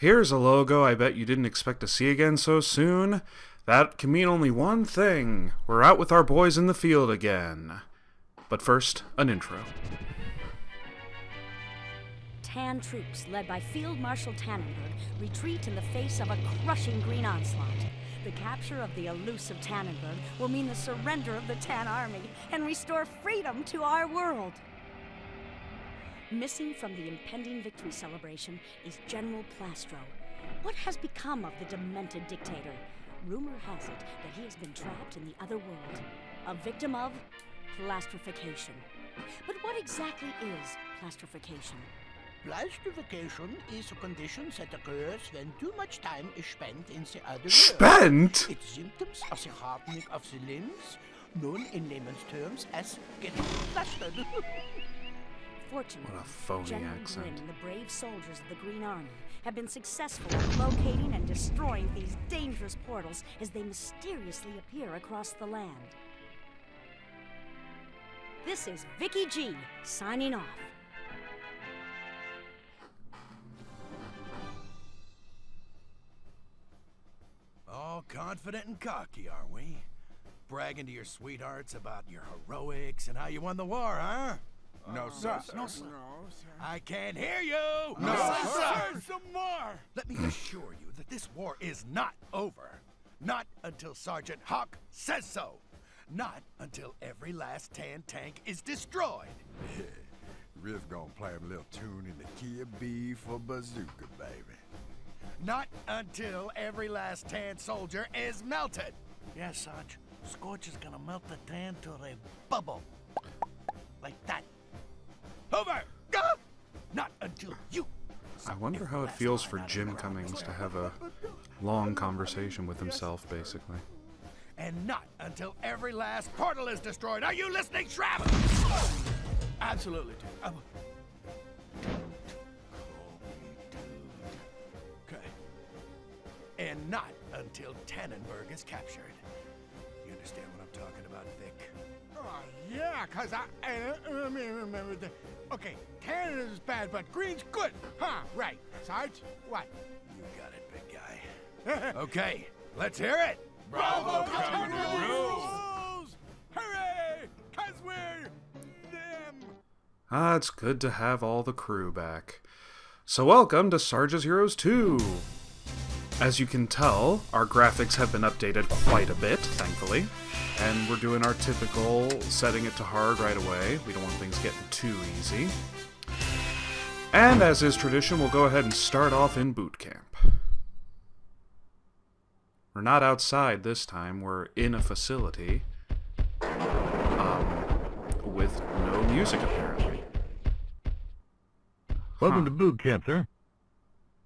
Here's a logo I bet you didn't expect to see again so soon. That can mean only one thing. We're out with our boys in the field again. But first, an intro. Tan troops, led by Field Marshal Tannenberg, retreat in the face of a crushing green onslaught. The capture of the elusive Tannenberg will mean the surrender of the Tan Army and restore freedom to our world. Missing from the impending victory celebration is General Plastro. What has become of the demented dictator? Rumor has it that he has been trapped in the other world, a victim of plastrification. But what exactly is plastrification? Plastification is a condition that occurs when too much time is spent in the other world. Spent? It's symptoms of the hardening of the limbs, known in layman's terms as getting plastered. Fortunately, What a phony General accent. Grin and the brave soldiers of the Green Army have been successful in locating and destroying these dangerous portals as they mysteriously appear across the land. This is Vicky G, signing off. All confident and cocky, are we? Bragging to your sweethearts about your heroics and how you won the war, huh? No, sir. No, sir. No, sir. I can't hear you! No, sir! Some more! Let me assure you that this war is not over. Not until Sergeant Hawk says so. Not until every last tan tank is destroyed. Riff gonna play him a little tune in the key of B for bazooka, baby. Not until every last tan soldier is melted. Yes, Sarge. Scorch is gonna melt the tan to a bubble. Like that. Over! Not until you. I wonder how it feels for Jim Cummings to have a long conversation with himself, basically. And not until every last portal is destroyed. Are you listening, Travis? Absolutely, dude. Okay. And not until Tannenberg is captured. You understand what I'm talking about, Vic? Oh, yeah, cause let me remember the... Okay, Canada's bad, but green's good. Huh, right. Sarge, what? You got it, big guy. Okay, let's hear it. Bravo, Rules! Hooray! Cause we're them! Ah, it's good to have all the crew back. So welcome to Sarge's Heroes 2! As you can tell, our graphics have been updated quite a bit, thankfully. And we're doing our typical setting it to hard right away. We don't want things getting too easy. And as is tradition, we'll go ahead and start off in Bootcamp. We're not outside this time, we're in a facility. With no music, apparently. Welcome to Bootcamp, sir.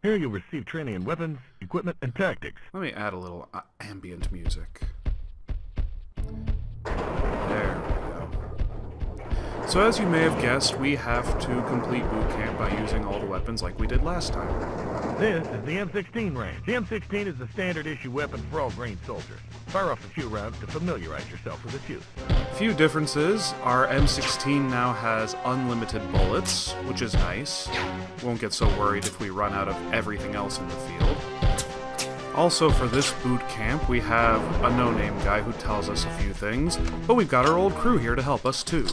Here you'll receive training in weapons, equipment, and tactics. Let me add a little ambient music. There we go. So as you may have guessed, we have to complete Bootcamp by using all the weapons like we did last time. This is the M16 range. The M16 is the standard issue weapon for all green soldiers. Fire off a few rounds to familiarize yourself with its use. Few differences. Our M16 now has unlimited bullets, which is nice. Won't get so worried if we run out of everything else in the field. Also, for this boot camp, we have a no-name guy who tells us a few things, but we've got our old crew here to help us too.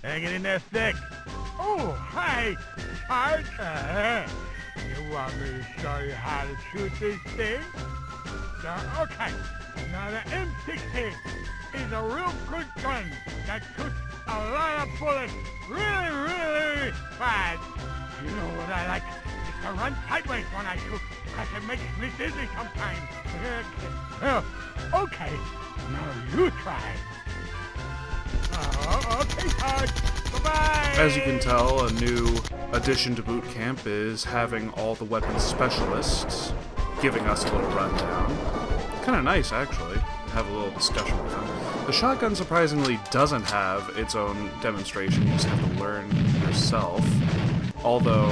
Hang it in there, stick. Oh, hi, Sarge. You want me to show you how to shoot these things? Okay. Now the M16 is a real good gun that shoots a lot of bullets really fast. You know what I like? It's to run sideways when I shoot, because it makes me dizzy sometimes. Okay. Now you try. Okay, Sarge. Bye-bye. As you can tell, a new addition to Boot Camp is having all the weapons specialists giving us a little rundown. Kind of nice, actually, to have a little discussion with them. The shotgun surprisingly doesn't have its own demonstration. You just have to learn yourself. Although,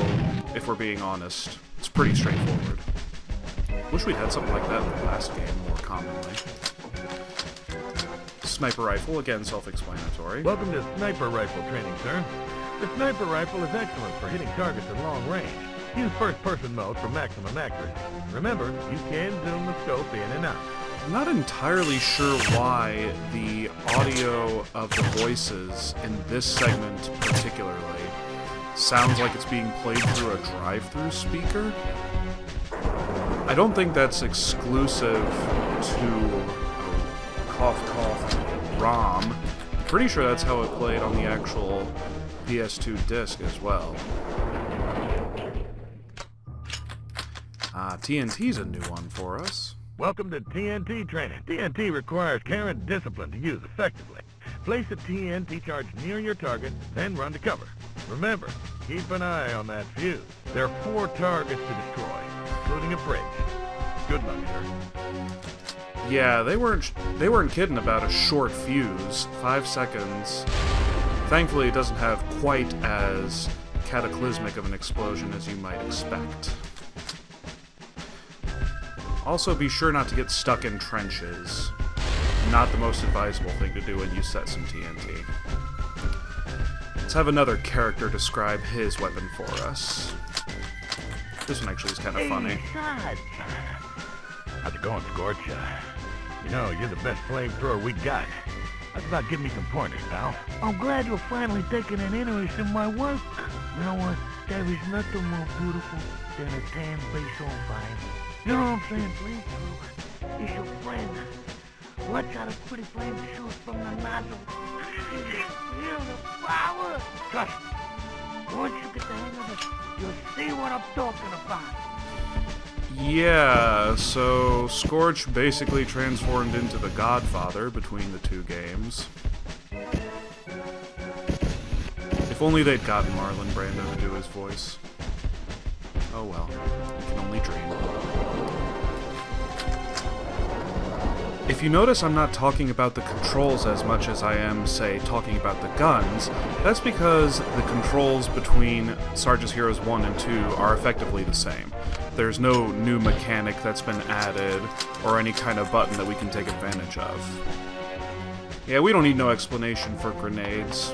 if we're being honest, it's pretty straightforward. Wish we'd had something like that in the last game more commonly. Sniper rifle, again self-explanatory. Welcome to sniper rifle training, sir. The sniper rifle is excellent for hitting targets at long range. Use first-person mode for maximum accuracy. Remember, you can zoom the scope in and out. I'm not entirely sure why the audio of the voices in this segment particularly sounds like it's being played through a drive-through speaker. I don't think that's exclusive to cough cough ROM. I'm pretty sure that's how it played on the actual PS2 disc as well. TNT's a new one for us. Welcome to TNT training. TNT requires care and discipline to use effectively. Place a TNT charge near your target, then run to cover. Remember, keep an eye on that fuse. There are 4 targets to destroy, including a bridge. Good luck, sir. Yeah, they weren't kidding about a short fuse. 5 seconds. Thankfully, it doesn't have quite as cataclysmic of an explosion as you might expect. Also, be sure not to get stuck in trenches. Not the most advisable thing to do when you set some TNT. Let's have another character describe his weapon for us. This one actually is kind of funny. Sarge. How's it going, Scorch? You know, you're the best flamethrower we got. That's about giving me some pointers, pal. I'm glad you're finally taking an interest in my work. You know what? There is nothing more beautiful than a tan base on fire. You know what I'm saying? Flamethrower is your friend. Watch how the pretty flame shoots from the nozzle. Feel the power. Trust me. Once you get the hang of it, you'll see what I'm talking about. Yeah, so Scorch basically transformed into the Godfather between the 2 games. If only they'd gotten Marlon Brando to do his voice. Oh well, you can only dream. If you notice I'm not talking about the controls as much as I am, say, talking about the guns, that's because the controls between Sarge's Heroes 1 and 2 are effectively the same. There's no new mechanic that's been added, or any kind of button that we can take advantage of. Yeah, we don't need no explanation for grenades.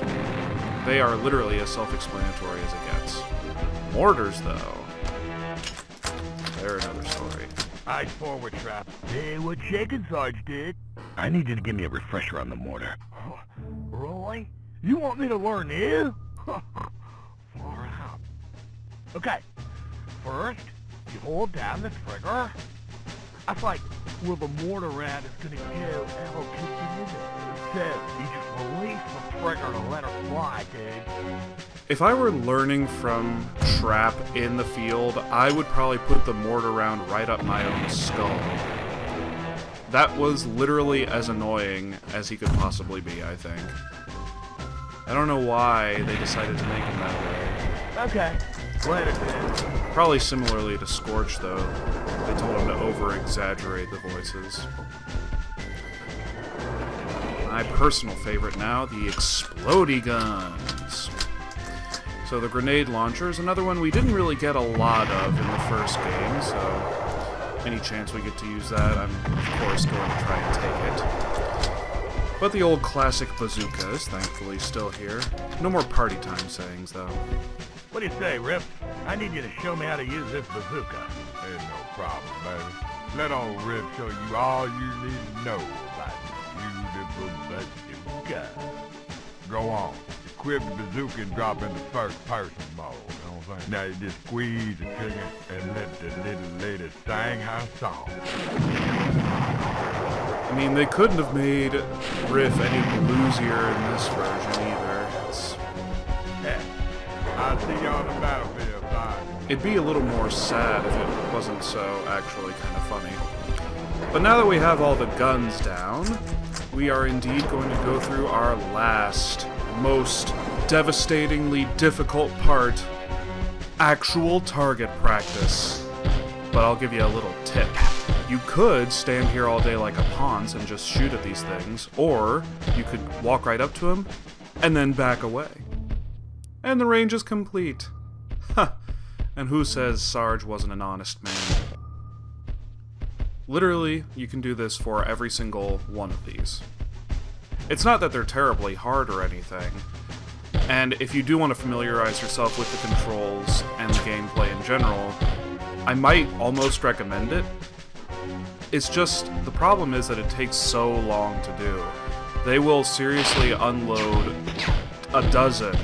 They are literally as self-explanatory as it gets. Mortars, though. They're another story. Eyes forward, Trap. Hey, what shaking, Sarge did? I need you to give me a refresher on the mortar. Really? You want me to learn this? Far out. Okay. First, you hold down the trigger. That's like where the mortar rat is gonna go out kicking in it. So, you just release the trigger to let her fly, dude. If I were learning from Trap in the field, I would probably put the mortar round right up my own skull. That was literally as annoying as he could possibly be, I think. I don't know why they decided to make him that way. Okay. Later, dude. Probably similarly to Scorch, though. They told him to over-exaggerate the voices. My personal favorite now, the explodey guns. So the grenade launcher is another one we didn't really get a lot of in the first game, so any chance we get to use that, I'm of course going to try and take it. But the old classic bazooka is thankfully still here. No more party time sayings, though. What do you say, Rip? I need you to show me how to use this bazooka. Ain't no problem, baby. Let old Rip show you all you need to know about the beautiful bazooka. Go on. Equip the bazooka and drop into first-person mode. You know what I'm saying? Now you just squeeze the trigger and let the little lady sing her song. I mean, they couldn't have made Riff any bluesier in this version either. Yeah. I'll see you on the battlefield, bye. It'd be a little more sad if it wasn't so actually kind of funny. But now that we have all the guns down, we are indeed going to go through our last, most devastatingly difficult part, actual target practice. But I'll give you a little tip. You could stand here all day like a ponce and just shoot at these things, or you could walk right up to them and then back away. And the range is complete. Ha! And who says Sarge wasn't an honest man? Literally, you can do this for every single one of these. It's not that they're terribly hard or anything. And if you do want to familiarize yourself with the controls and the gameplay in general, I might almost recommend it. It's just, the problem is that it takes so long to do. They will seriously unload a dozen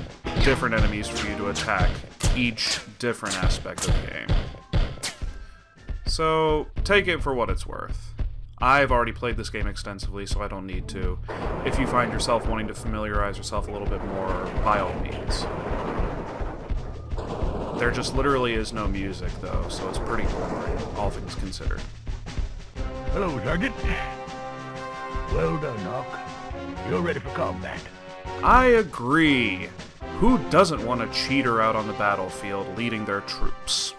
different enemies for you to attack, each different aspect of the game. So, take it for what it's worth. I've already played this game extensively, so I don't need to. If you find yourself wanting to familiarize yourself a little bit more, by all means. There just literally is no music, though, so it's pretty boring, all things considered. Hello, Sergeant. Well done, Hawk. You're ready for combat. I agree. Who doesn't want a cheater out on the battlefield leading their troops?